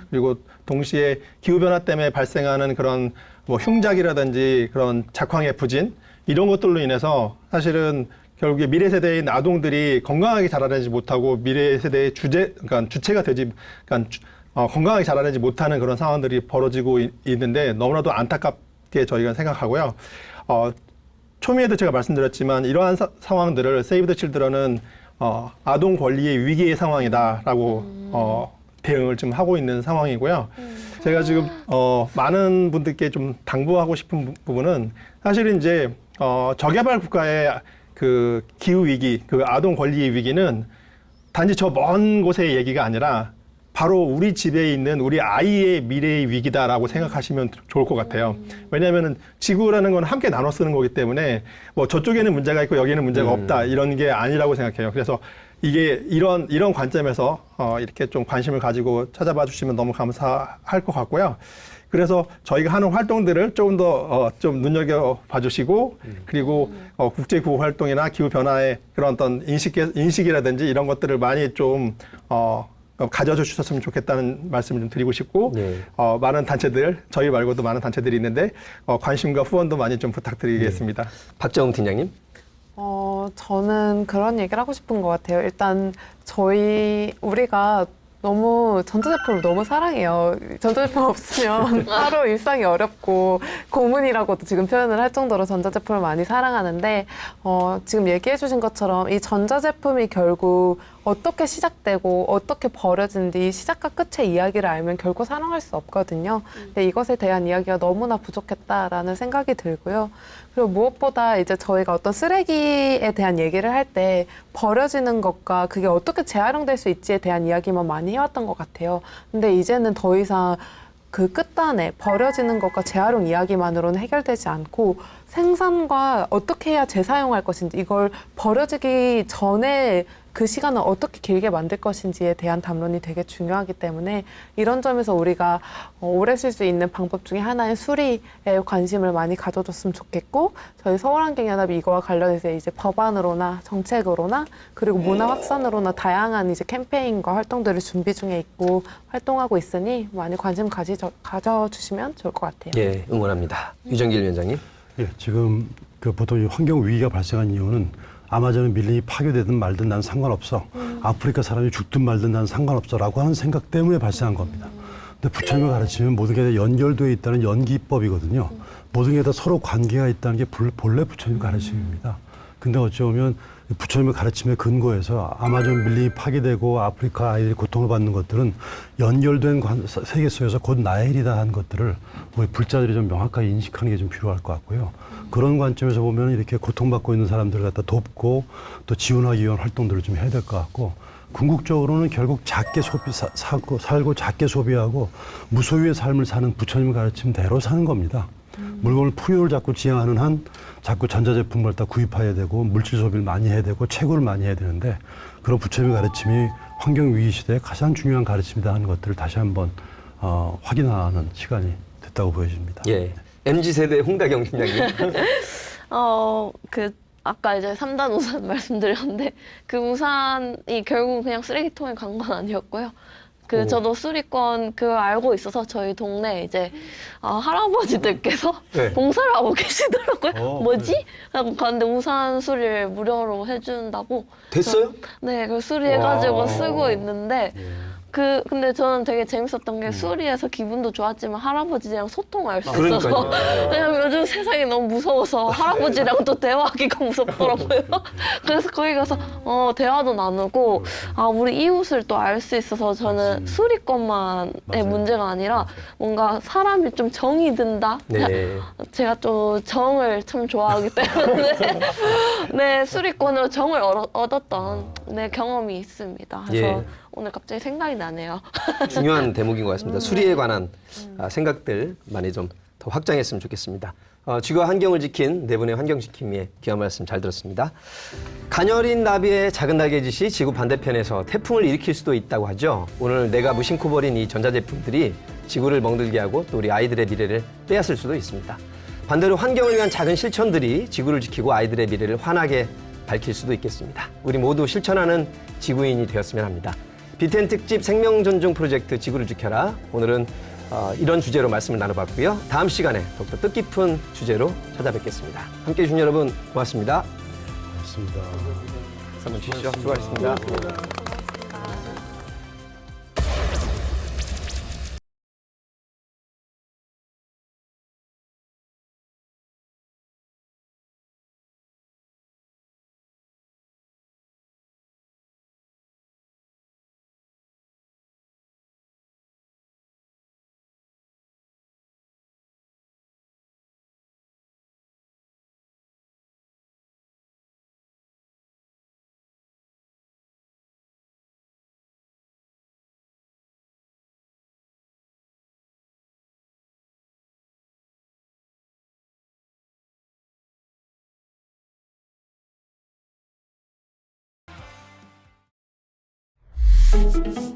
그리고 동시에 기후변화 때문에 발생하는 그런 흉작이라든지 그런 작황의 부진 이런 것들로 인해서 사실은 결국에 미래 세대인 아동들이 건강하게 자라나지 못하고 미래 세대의 그러니까 주체가 되지, 그러니까 건강하게 자라나지 못하는 그런 상황들이 벌어지고 있는데 너무나도 안타깝게 저희가 생각하고요. 초미에도 제가 말씀드렸지만 이러한 상황들을 세이브 더 칠드런은 아동 권리의 위기의 상황이다라고 대응을 좀 하고 있는 상황이고요. 제가 지금 많은 분들께 좀 당부하고 싶은 부분은 사실은 이제 저개발 국가의 그 기후 위기, 그 아동 권리의 위기는 단지 저 먼 곳의 얘기가 아니라 바로 우리 집에 있는 우리 아이의 미래의 위기다라고 생각하시면 좋을 것 같아요. 왜냐하면 지구라는 건 함께 나눠 쓰는 거기 때문에 뭐 저쪽에는 문제가 있고 여기에는 문제가 없다 이런 게 아니라고 생각해요. 그래서 이게 이런 관점에서 이렇게 좀 관심을 가지고 찾아봐 주시면 너무 감사할 것 같고요. 그래서 저희가 하는 활동들을 조금 더 좀 눈여겨 봐주시고 그리고 국제 구호 활동이나 기후 변화의 그런 어떤 인식이라든지 이런 것들을 많이 좀 가져주셨으면 좋겠다는 말씀을 좀 드리고 싶고 네. 많은 단체들 저희 말고도 많은 단체들이 있는데 관심과 후원도 많이 좀 부탁드리겠습니다. 박정웅 팀장님. 저는 그런 얘기를 하고 싶은 것 같아요. 일단 우리가 너무 전자제품을 너무 사랑해요. 전자제품 없으면 하루 일상이 어렵고 고문이라고도 지금 표현을 할 정도로 전자제품을 많이 사랑하는데 지금 얘기해 주신 것처럼 이 전자제품이 결국 어떻게 시작되고 어떻게 버려진뒤 시작과 끝의 이야기를 알면 결국 사랑할 수 없거든요. 근데 이것에 대한 이야기가 너무나 부족했다라는 생각이 들고요. 그리고 무엇보다 이제 저희가 어떤 쓰레기에 대한 얘기를 할 때 버려지는 것과 그게 어떻게 재활용될 수 있지에 대한 이야기만 많이 해왔던 것 같아요. 근데 이제는 더 이상 그 끝단에 버려지는 것과 재활용 이야기만으로는 해결되지 않고 생산과 어떻게 해야 재사용할 것인지 이걸 버려지기 전에 그 시간을 어떻게 길게 만들 것인지에 대한 담론이 되게 중요하기 때문에 이런 점에서 우리가 오래 쓸 수 있는 방법 중에 하나인 수리에 관심을 많이 가져줬으면 좋겠고 저희 서울환경연합이 이거와 관련해서 이제 법안으로나 정책으로나 그리고 문화 확산으로나 다양한 이제 캠페인과 활동들을 준비 중에 있고 활동하고 있으니 많이 관심 가져주시면 좋을 것 같아요. 예, 응원합니다. 유정길 위원장님. 예, 지금 보통 이 환경 위기가 발생한 이유는 아마존은 밀림이 파괴되든 말든 난 상관없어. 아프리카 사람이 죽든 말든 난 상관없어라고 하는 생각 때문에 발생한 겁니다. 근데 부처님을 가르치면 모든 게 다 연결되어 있다는 연기법이거든요. 모든 게 다 서로 관계가 있다는 게 본래 부처님 가르침입니다. 근데 어찌 보면 부처님의 가르침에 근거해서 아마존 밀림이 파괴되고 아프리카 아이들이 고통을 받는 것들은 연결된 세계 속에서 곧 나의 일이다 한 것들을 우리 불자들이 좀 명확하게 인식하는 게 좀 필요할 것 같고요. 그런 관점에서 보면 이렇게 고통받고 있는 사람들을 갖다 돕고 또 지원하기 위한 활동들을 좀 해야 될 것 같고 궁극적으로는 결국 작게 살고 작게 소비하고 무소유의 삶을 사는 부처님 가르침대로 사는 겁니다. 물건을 풍요를 자꾸 지향하는 한 자꾸 전자제품을 다 구입해야 되고 물질 소비를 많이 해야 되고 채굴을 많이 해야 되는데 그런 부처님의 가르침이 환경위기 시대에 가장 중요한 가르침이다 하는 것들을 다시 한번 확인하는 시간이 됐다고 보여집니다. 예. MZ세대 홍다경 팀장님. 아까 이제 3단 우산 말씀드렸는데 그 우산이 결국 그냥 쓰레기통에 간 건 아니었고요. 저도 수리권 그걸 알고 있어서 저희 동네 이제 할아버지들께서 네. 봉사를 하고 계시더라고요. 뭐지? 네. 하고 갔는데 우산 수리를 무료로 해준다고. 됐어요? 네, 그 수리해가지고 쓰고 있는데 예. 근데 저는 되게 재밌었던 게 수리해서 기분도 좋았지만 할아버지랑 소통할 수 있어서 그러니까요. 왜냐면 요즘 세상이 너무 무서워서 할아버지랑 또 대화하기가 무섭더라고요. 그래서 거기 가서 대화도 나누고 우리 이웃을 또 알 수 있어서 저는 수리권만의 맞아요. 문제가 아니라 뭔가 사람이 좀 정이 든다. 네. 제가 또 정을 참 좋아하기 때문에 네 수리권으로 정을 얻었던 경험이 있습니다. 그래서 예. 오늘 갑자기 생각이 나네요. 중요한 대목인 것 같습니다. 수리에 관한 생각들 많이 좀 더 확장했으면 좋겠습니다. 지구와 환경을 지킨 네 분의 환경지킴이의 귀한 말씀 잘 들었습니다. 가녀린 나비의 작은 날개짓이 지구 반대편에서 태풍을 일으킬 수도 있다고 하죠. 오늘 내가 무심코 버린 이 전자제품들이 지구를 멍들게 하고 또 우리 아이들의 미래를 빼앗을 수도 있습니다. 반대로 환경을 위한 작은 실천들이 지구를 지키고 아이들의 미래를 환하게 밝힐 수도 있겠습니다. 우리 모두 실천하는 지구인이 되었으면 합니다. 비텐 특집 생명존중 프로젝트 지구를 지켜라. 오늘은 이런 주제로 말씀을 나눠봤고요. 다음 시간에 더욱더 뜻깊은 주제로 찾아뵙겠습니다. 함께해 주신 여러분 고맙습니다. 고맙습니다. 한번 주시죠. 수고하셨습니다. 있습니다.